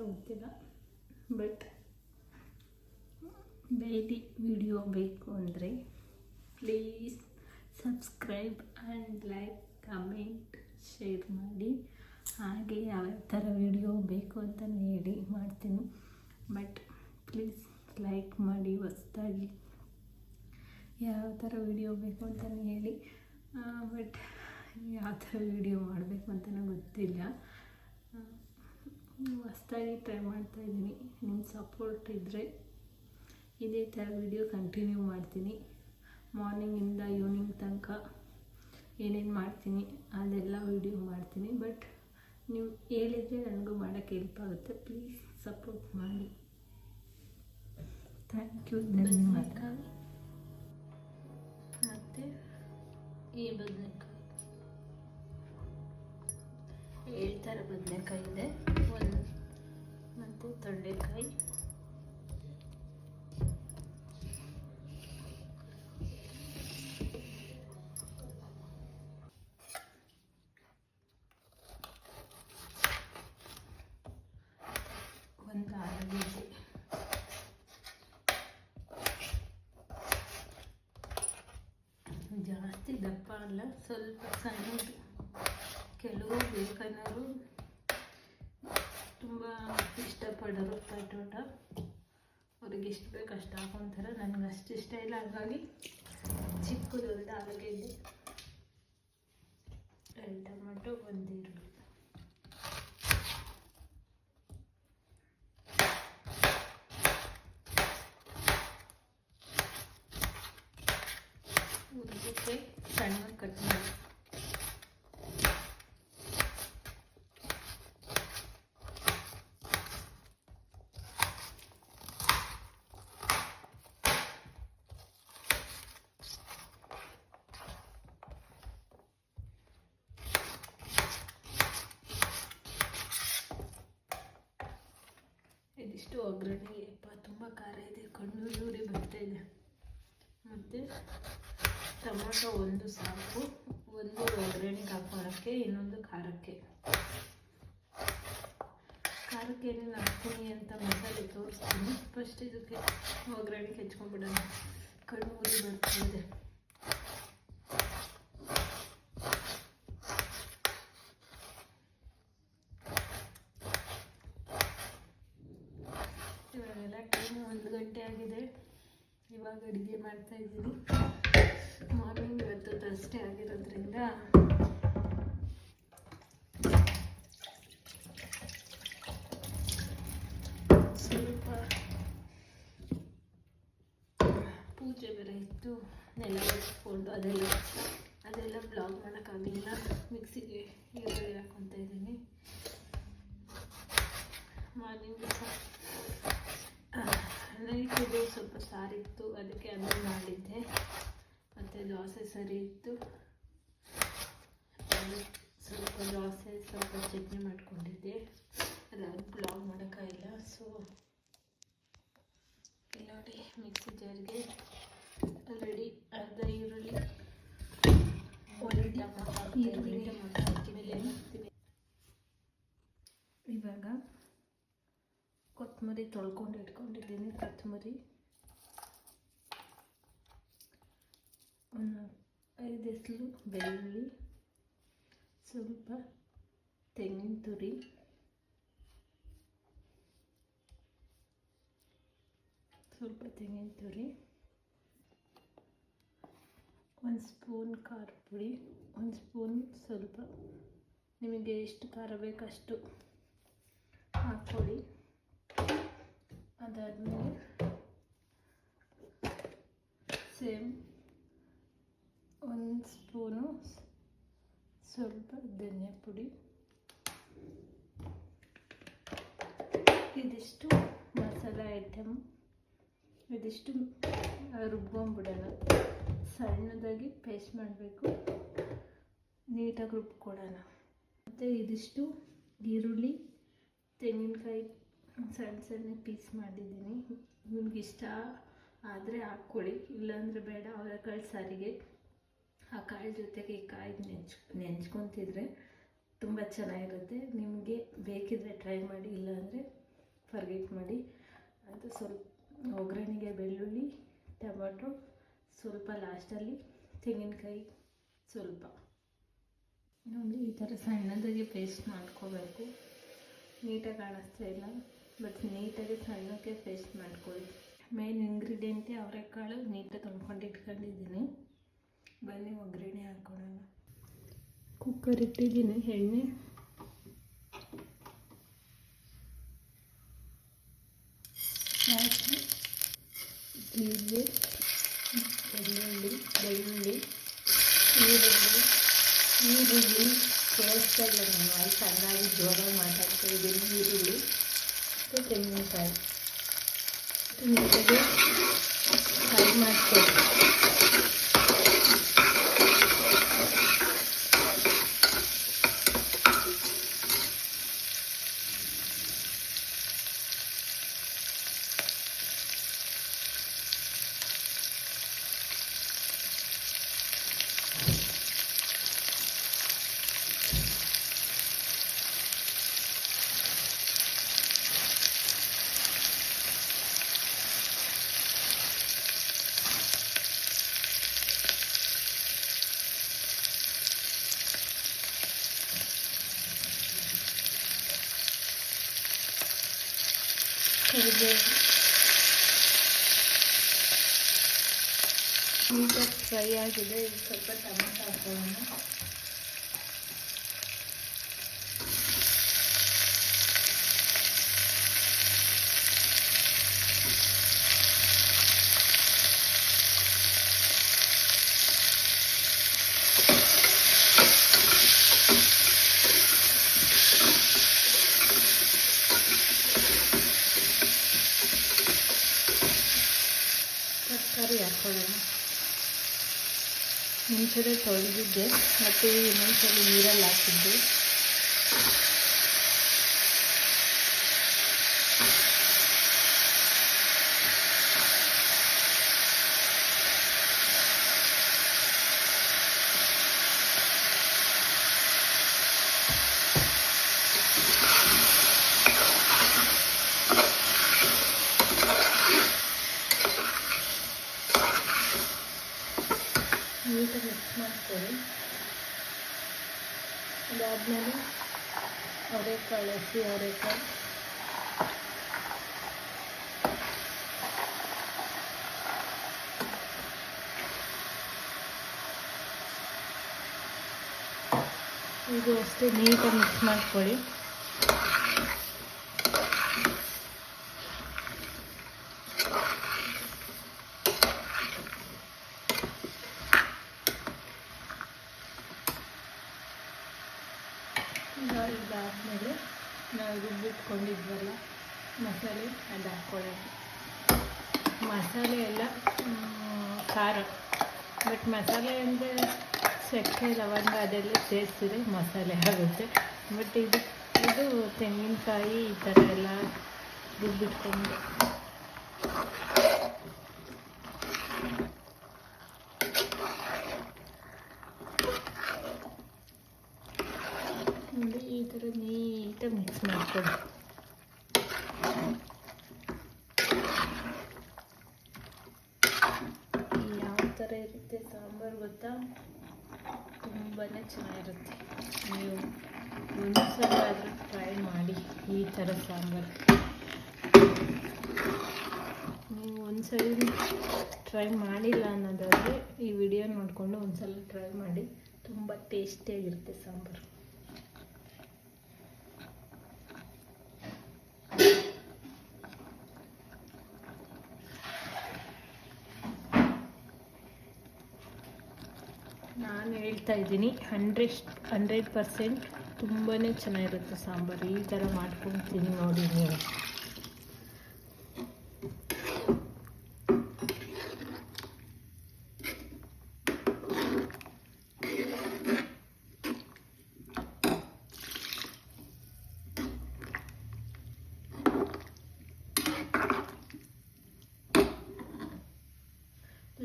ಗೊತ್ತಿಲ್ಲ. But daily video ಬೇಕು ಅಂದರೆ please subscribe and like, comment, share ಮಾಡಿ. ಹಾಗೆ ಯಾವ ಥರ ವಿಡಿಯೋ ಬೇಕು ಅಂತಲೂ ಹೇಳಿ, ಮಾಡ್ತೀನಿ. ಬಟ್ ಪ್ಲೀಸ್ ಲೈಕ್ ಮಾಡಿ. ಹೊಸ್ದಾಗಿ ಯಾವ ಥರ ವಿಡಿಯೋ ಬೇಕು ಅಂತಲೂ ಹೇಳಿ. ಬಟ್ ಯಾವ ಥರ ವಿಡಿಯೋ ಮಾಡಬೇಕು ಅಂತಲೂ ಗೊತ್ತಿಲ್ಲ. ಹೊಸ್ದಾಗಿ ಟ್ರೈ ಮಾಡ್ತಾಯಿದ್ದೀನಿ. ನಿಮ್ಮ ಸಪೋರ್ಟ್ ಇದ್ದರೆ ಇದೇ ಥರ ವಿಡಿಯೋ ಕಂಟಿನ್ಯೂ ಮಾಡ್ತೀನಿ. ಮಾರ್ನಿಂಗಿಂದ ಈವ್ನಿಂಗ್ ತನಕ ಏನೇನು ಮಾಡ್ತೀನಿ ಅದೆಲ್ಲ ವಿಡಿಯೋ ಮಾಡ್ತೀನಿ. ಬಟ್ ನೀವು ಹೇಳಿದರೆ ನನಗೂ ಮಾಡೋಕ್ಕೆ ಹೆಲ್ಪ್ ಆಗುತ್ತೆ. ಪ್ಲೀಸ್ ಸಪೋರ್ಟ್ ಮಾಡಿ. Thank you. ಧನ್ಯವಾದ. ಮತ್ತು ಈ ಬದನೆಕಾಯಿ 7 ಥರ ಬದನೆಕಾಯಿ ಇದೆ. ಮತ್ತು ತೊಂಡೆಕಾಯಿ, ಒಂದು ಆಲೂಗೆಡ್ಡೆ, ಜಾಸ್ತಿ ದಪ್ಪ ಅಲ್ಲ, ಸ್ವಲ್ಪ ಸಣ್ಣದು. ಕೆಲವು ಬೇಕನ್ನೋರು ತುಂಬ ಇಷ್ಟಪಡೋರು ಪಟೋಟ, ಅವ್ರಿಗೆ ಎಷ್ಟು ಬೇಕು ಅಷ್ಟು ಹಾಕೊತಾರೆ. ನನಗೆ ಅಷ್ಟು ಇಷ್ಟ ಇಲ್ಲ, ಹಾಗಾಗಿ ಚಿಕ್ಕದೊಂದು ಆಲೂಗೆಡ್ಡೆ, 2 ಟೊಮೆಟೊ, 1 ಈರುಳ್ಳಿ. ಉದ್ದಿಗೆ ಸಣ್ಣ ಕಟ್ ಮಾಡಿ. ಇದಿಷ್ಟು ಒಗ್ಗರಣೆಗೆ. ತುಂಬ ಖಾರ ಇದೆ, ಕಣ್ಣು ಯೂರಿ ಬರ್ತಾಯಿದೆ. ಮತ್ತು ಟೊಮೊಟೊ 1 ಸಾಕು, 1 ಒಗ್ಗರಣೆಗೆ ಹಾಕೋಳಕ್ಕೆ, ಇನ್ನೊಂದು ಖಾರಕ್ಕೆ. ಏನೇನು ಹಾಕ್ತೀನಿ ಅಂತ ಮಸಾಲೆ ತೋರಿಸ್ತೀನಿ. ಫಸ್ಟ್ ಇದಕ್ಕೆ ಒಗ್ಗರಣೆಗೆ ಹೆಚ್ಕೊಂಡ್ಬಿಡೋಣ. ಕಣ್ಣು ಊರಿ ಬರ್ತಾಯಿದೆ. ಇವಾಗೆಲ್ಲ ಟೈಮ್ 1 ಗಂಟೆ ಆಗಿದೆ. ಇವಾಗ ಅಡುಗೆ ಮಾಡ್ತಾಯಿದ್ದೀನಿ. ಮಾರ್ನಿಂಗ್ ಇವತ್ತು ಥರ್ಸ್ಡೇ ಆಗಿರೋದ್ರಿಂದ ಸ್ವಲ್ಪ ಪೂಜೆ ಬೇರೆ ಇತ್ತು, ನೆಲ ಒರೆಸ್ಕೊಂಡು ಅದೆಲ್ಲ ಬ್ಲಾಗ್ ಮಾಡೋಕ್ಕಾಗಲಿಲ್ಲ. ಮಿಕ್ಸಿಗೆ ಈರುಳ್ಳಿ ಹಾಕ್ಕೊತಾ ಇದ್ದೀನಿ. ಮಾರ್ನಿಂಗ್ ನೈಟಿಗೆ ಸ್ವಲ್ಪ ಸಾರಿತ್ತು, ಅದಕ್ಕೆ ಅದನ್ನು ಮಾಡಿದ್ದೆ. ಮತ್ತು ದೋಸೆ ಸರಿ ಇತ್ತು, ಸ್ವಲ್ಪ ದೋಸೆ, ಸ್ವಲ್ಪ ಚಟ್ನಿ ಮಾಡ್ಕೊಂಡಿದ್ದೆ. ಅದಾಗಿ ಬ್ಲಾಗ್ ಮಾಡೋಕ್ಕಾಗಿಲ್ಲ. ಸೊ ಇಲ್ಲಿ ನೋಡಿ, ಮಿಕ್ಸಿ ಜಾರ್ಗೆ ಆಲ್ರೆಡಿ ಅರ್ಧ ಈರುಳ್ಳಿ, 1 ಟೊಮೊಟೊ ಹಾಕಿದ್ದೀನಿ. ಇವಾಗ ಕೊತ್ತಂಬರಿ ತೊಳ್ಕೊಂಡು ಇಟ್ಕೊಂಡಿದ್ದೀನಿ. ಕೊತ್ತಂಬರಿ 5 ಎಸಳು ಬೆಳ್ಳುಳ್ಳಿ, ಸ್ವಲ್ಪ ತೆಂಗಿನ ತುರಿ, ಸ್ವಲ್ಪ ತೆಂಗಿನ ತುರಿ, 1 ಸ್ಪೂನ್ ಖಾರ ಪುಡಿ, 1 ಸ್ಪೂನ್ ಸ್ವಲ್ಪ ನಿಮಗೆ ಎಷ್ಟು ಖಾರ ಬೇಕಷ್ಟು ಹಾಕ್ಕೊಳ್ಳಿ. ಅದಾದಮೇಲೆ ಸೇಮ್ 1 ಸ್ಪೂನು ಸ್ವಲ್ಪ ಧನಿಯಾ ಪುಡಿ. ಇದಿಷ್ಟು ಮಸಾಲೆ ಐಟಮ್. ಇದಿಷ್ಟು ರುಬ್ಕೊಂಡ್ಬಿಡೋಣ. ಸಣ್ಣದಾಗಿ ಪೇಸ್ಟ್ ಮಾಡಬೇಕು, ನೀಟಾಗಿ ರುಬ್ಕೊಡೋಣ. ಮತ್ತು ಇದಿಷ್ಟು ಈರುಳ್ಳಿ, ತೆಂಗಿನಕಾಯಿ ಸಣ್ಣ ಪೀಸ್ ಮಾಡಿದ್ದೀನಿ. ನಿಮಗಿಷ್ಟ ಆದರೆ ಹಾಕ್ಕೊಳ್ಳಿ, ಇಲ್ಲಾಂದರೆ ಬೇಡ. ಅವರೆಕಾಳು ಸಾರಿಗೆ ಆ ಕಾಳು ಜೊತೆಗೆ ಈ ಕಾಯಿ ನೆಂಚ್ಕೊತಿದ್ರೆ ತುಂಬ ಚೆನ್ನಾಗಿರುತ್ತೆ. ನಿಮಗೆ ಬೇಕಿದ್ರೆ ಟ್ರೈ ಮಾಡಿ, ಇಲ್ಲಾಂದರೆ ಫರ್ಗೆಟ್ ಮಾಡಿ. ಅದು ಸ್ವಲ್ಪ ಒಗ್ಗರಣೆಗೆ ಬೆಳ್ಳುಳ್ಳಿ, ಟೊಮೆಟೊ, ಸ್ವಲ್ಪ ಲಾಸ್ಟಲ್ಲಿ ತೆಂಗಿನಕಾಯಿ ಸ್ವಲ್ಪ ನೋಡಿ ಈ ಥರ ಸಣ್ಣದಾಗಿ ಪೇಸ್ಟ್ ಮಾಡ್ಕೋಬೇಕು. ನೀಟಾಗಿ ಕಾಣಿಸ್ತಾ ಇಲ್ಲ, ಬಟ್ ನೀಟಾಗಿ ಸಣ್ಣಕ್ಕೆ ಪೇಸ್ಟ್ ಮಾಡ್ಕೊಳ್ಳಿ. ಮೇನ್ ಇಂಗ್ರೀಡಿಯೆಂಟೇ ಅವರೆಕಾಳು ನೀಟಾಗಿ ತೊಳ್ಕೊಂಡು ಇಟ್ಕೊಂಡಿದ್ದೀನಿ. ಬನ್ನಿ ಒಗ್ಗರಣೆ ಹಾಕೊಳ್ಳೋಣ. ಕುಕ್ಕರ್ ಇಟ್ಟಿದ್ದೀನಿ, ಎಣ್ಣೆ ಸಾಸಿವೆ, ಜೀರಿಗೆ, ಬೆಳ್ಳುಳ್ಳಿ, ಈರುಳ್ಳಿ ಕೇಳಿಸ್ತಾ ಇಲ್ಲ, ನಾನು ಅಲ್ಲಿ ಚೆನ್ನಾಗಿ ಜೋರಾಗಿ ಮಾತಾಡ್ತಾ ಇದ್ದೀನಿ. ಈರುಳ್ಳಿ ಮತ್ತು ತೆಂಗಿನಕಾಯಿ ನೀಟಾಗಿ ಫ್ರೈ ಮಾಡ್ಕೊಳ್ಳಿ. ಕರಿಬೇವು ನೀಟಾಗಿ ಫ್ರೈ ಆಗಿದೆ. ಈಗ ಸ್ವಲ್ಪ ಟೊಮೆಟೊ ಹಾಕೋಣ. ತರಕಾರಿ ಹಾಕೊಳ್ಳೋಣ. ಮುಂಚೆ ತೊಳೆದಿದ್ದೆ ಮತ್ತು ಇನ್ನೊಂದ್ಸಲ ನೀರಲ್ಲಿ ಹಾಕಿದ್ದೆ. ನೀಟಾಗಿ ಮಿಕ್ಸ್ ಮಾಡ್ಕೊಳ್ಳಿ. ಅದಾದಮೇಲೆ ಅವರೆಕಾಳು, ಹಸಿ ಅವರೆಕಾಳು ಇದು ಅಷ್ಟೇ ನೀಟಾಗಿ ಮಿಕ್ಸ್ ಮಾಡ್ಕೊಳ್ಳಿ. ಇದಾದಮೇಲೆ ನಾವು ರುಬ್ಬಿಟ್ಕೊಂಡಿದ್ವಲ್ಲ ಮಸಾಲೆ ಅದು ಹಾಕ್ಕೊಳ್ಳೋಣ. ಮಸಾಲೆ ಎಲ್ಲ ಖಾರ, ಬಟ್ ಮಸಾಲೆ ಅಂದರೆ ಚಕ್ಕೆ ಲವಂಗ ಅದೆಲ್ಲ ಸೇರಿಸಿದ್ರೆ ಮಸಾಲೆ ಆಗುತ್ತೆ. ಬಟ್ ಇದು ತೆಂಗಿನಕಾಯಿ ಈ ಥರ ಎಲ್ಲ ರುಬ್ಬಿಟ್ಕೊಂಡು ಈ ಥರ ನೀಟಾಗಿ ಮಿಕ್ಸ್ ಮಾಡ್ಕೊಳ್ಳಿ. ಯಾವ ಥರ ಇರುತ್ತೆ ಸಾಂಬಾರು ಗೊತ್ತಾ? ತುಂಬಾ ಚೆನ್ನಾಗಿರುತ್ತೆ. ನೀವು ಒಂದ್ಸಲ ಆದರೂ ಟ್ರೈ ಮಾಡಿ ಈ ಥರ ಸಾಂಬಾರು. ನೀವು ಒಂದ್ಸಲ ಟ್ರೈ ಮಾಡಿಲ್ಲ ಅನ್ನೋದಾದರೆ ಈ ವಿಡಿಯೋ ನೋಡಿಕೊಂಡು ಒಂದ್ಸಲ ಟ್ರೈ ಮಾಡಿ. ತುಂಬ ಟೇಸ್ಟಿಯಾಗಿರುತ್ತೆ ಸಾಂಬಾರು. ನಾನು ಹೇಳ್ತಾ ಇದ್ದೀನಿ 100% ತುಂಬಾ ಚೆನ್ನಾಗಿರುತ್ತೆ ಸಾಂಬಾರು. ಈ ಥರ ಮಾಡ್ಕೊಂಡು ತಿಂದು ನೋಡಿ ನೀವು.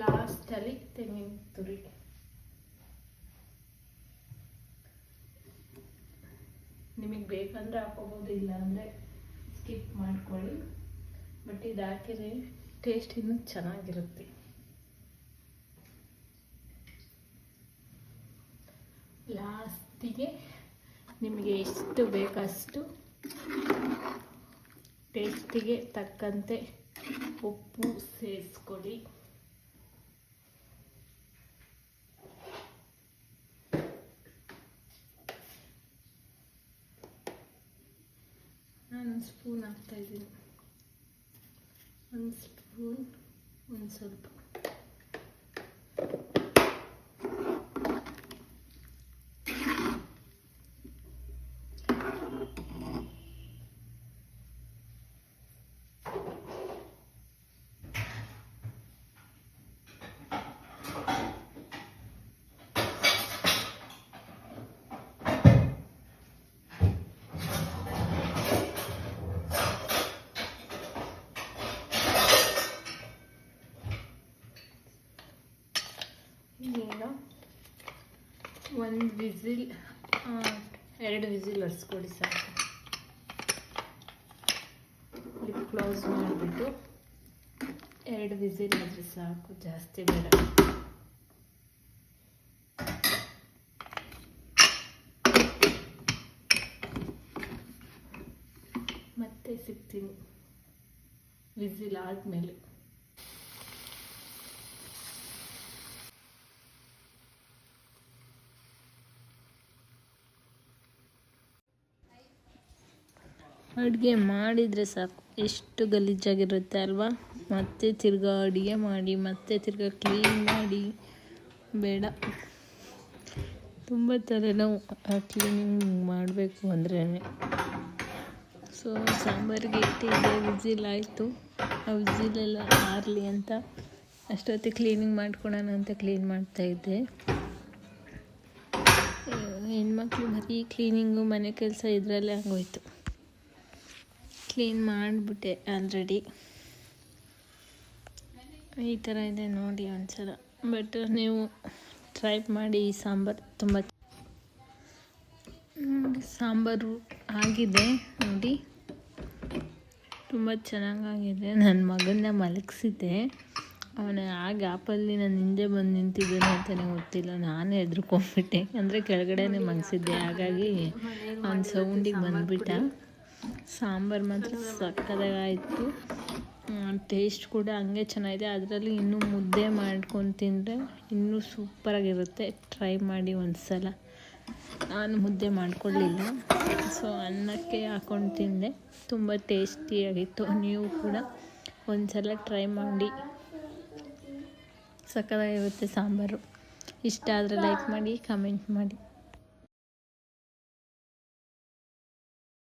ಲಾಸ್ಟಲ್ಲಿ ತೆಂಗಿನ ತುರಿ ನಿಮಗೆ ಬೇಕಂದರೆ ಹಾಕೋಬೋದು, ಇಲ್ಲ ಅಂದರೆ ಸ್ಕಿಪ್ ಮಾಡ್ಕೊಳ್ಳಿ. ಬಟ್ ಇದು ಹಾಕಿದ್ರೆ ಟೇಸ್ಟ್ ಇನ್ನೂ ಚೆನ್ನಾಗಿರುತ್ತೆ. ಲಾಸ್ಟಿಗೆ ನಿಮಗೆ ಎಷ್ಟು ಬೇಕಷ್ಟು ಟೇಸ್ಟಿಗೆ ತಕ್ಕಂತೆ ಉಪ್ಪು ಸೇರಿಸ್ಕೊಳ್ಳಿ. ನಾನು ಸ್ಪೂನ್ ಹಾಕ್ತಾಯಿದ್ದೀನಿ. ಒಂದು ಸ್ಪೂನ್, ಒಂದು ಸ್ವಲ್ಪ. ಈಗ ಒಂದು ವಿಸಿಲ್, 2 ವಿಸಿಲ್ ಹೊರಿಸ್ಕೊಳ್ಳಿ ಸಾಕು. ಲಿಪ್ ಕ್ಲೋಸ್ ಮಾಡಿಬಿಟ್ಟು 2 ವಿಸಿಲ್ ಆದರೆ ಸಾಕು, ಜಾಸ್ತಿ ಬೇಡ. ಮತ್ತೆ ಸಿಗ್ತೀನಿ ವಿಸಿಲ್ ಆದಮೇಲೆ. ಅಡುಗೆ ಮಾಡಿದರೆ ಸಾಕು, ಎಷ್ಟು ಗಲೀಜಾಗಿರುತ್ತೆ ಅಲ್ವಾ. ಮತ್ತೆ ತಿರ್ಗಾ ಅಡುಗೆ ಮಾಡಿ, ಮತ್ತೆ ತಿರ್ಗಾ ಕ್ಲೀನ್ ಮಾಡಿ, ಬೇಡ. ತುಂಬ ತಲೆನೋವು ಕ್ಲೀನಿಂಗ್ ಮಾಡಬೇಕು ಅಂದ್ರೇ. ಸೊ ಸಾಂಬಾರಿಗೆ ಇಟ್ಟಿದ್ದೆ, ವಿಸಿಲ್ ಆಯಿತು. ಆ ವಿಸಿಲೆಲ್ಲ ಆರಲಿ ಅಂತ ಅಷ್ಟೊತ್ತಿಗೆ ಕ್ಲೀನಿಂಗ್ ಮಾಡ್ಕೊಳೋಣ ಅಂತ ಕ್ಲೀನ್ ಮಾಡ್ತಾಯಿದ್ದೆ. ಹೆಣ್ಮಕ್ಳು ಬರೀ ಕ್ಲೀನಿಂಗು, ಮನೆ ಕೆಲಸ ಇದರಲ್ಲೇ ಆಗೋಯ್ತು. ಕ್ಲೀನ್ ಮಾಡಿಬಿಟ್ಟೆ ಆಲ್ರೆಡಿ. ಈ ಥರ ಇದೆ ನೋಡಿ ಒಂದ್ಸಲ. ಬಟ್ ನೀವು ಟ್ರೈ ಮಾಡಿ. ಈ ಸಾಂಬಾರು ತುಂಬ ಸಾಂಬಾರು ಆಗಿದೆ ನೋಡಿ, ತುಂಬ ಚೆನ್ನಾಗಾಗಿದೆ. ನನ್ನ ಮಗನ್ನ ಮಲಗಿಸಿದ್ದೆ, ಅವನ ಆ ಗ್ಯಾಪಲ್ಲಿ ನಾನು ಹಿಂದೆ ಬಂದು ನಿಂತಿದ್ದೇನೆ ಅಂತಲೇ ಗೊತ್ತಿಲ್ಲ. ನಾನೇ ಹೆದ್ರುಕೊಂಡ್ಬಿಟ್ಟೆ, ಅಂದರೆ ಕೆಳಗಡೆನೇ ಮಲಗಿಸಿದ್ದೆ. ಹಾಗಾಗಿ ಅವನ ಸೌಂಡಿಗೆ ಬಂದುಬಿಟ್ಟ. ಸಾಂಬಾರು ಮಾತ್ರ ಸಕ್ಕತ್ತಾಗಾಯಿತು. ಟೇಸ್ಟ್ ಕೂಡ ಹಂಗೆ ಚೆನ್ನಾಗಿದೆ. ಅದರಲ್ಲಿ ಇನ್ನೂ ಮುದ್ದೆ ಮಾಡ್ಕೊಂಡು ತಿಂದರೆ ಇನ್ನೂ ಸೂಪರಾಗಿರುತ್ತೆ. ಟ್ರೈ ಮಾಡಿ ಒಂದು ಸಲ. ನಾನು ಮುದ್ದೆ ಮಾಡ್ಕೊಳ್ಳಿಲ್ಲ, ಸೊ ಅನ್ನಕ್ಕೆ ಹಾಕ್ಕೊಂಡು ತಿಂದೆ. ತುಂಬ ಟೇಸ್ಟಿಯಾಗಿತ್ತು. ನೀವು ಕೂಡ ಒಂದು ಸಲ ಟ್ರೈ ಮಾಡಿ, ಸಕ್ಕತ್ತಾಗಿರುತ್ತೆ ಸಾಂಬಾರು. ಇಷ್ಟ ಆದರೆ ಲೈಕ್ ಮಾಡಿ, ಕಮೆಂಟ್ ಮಾಡಿ.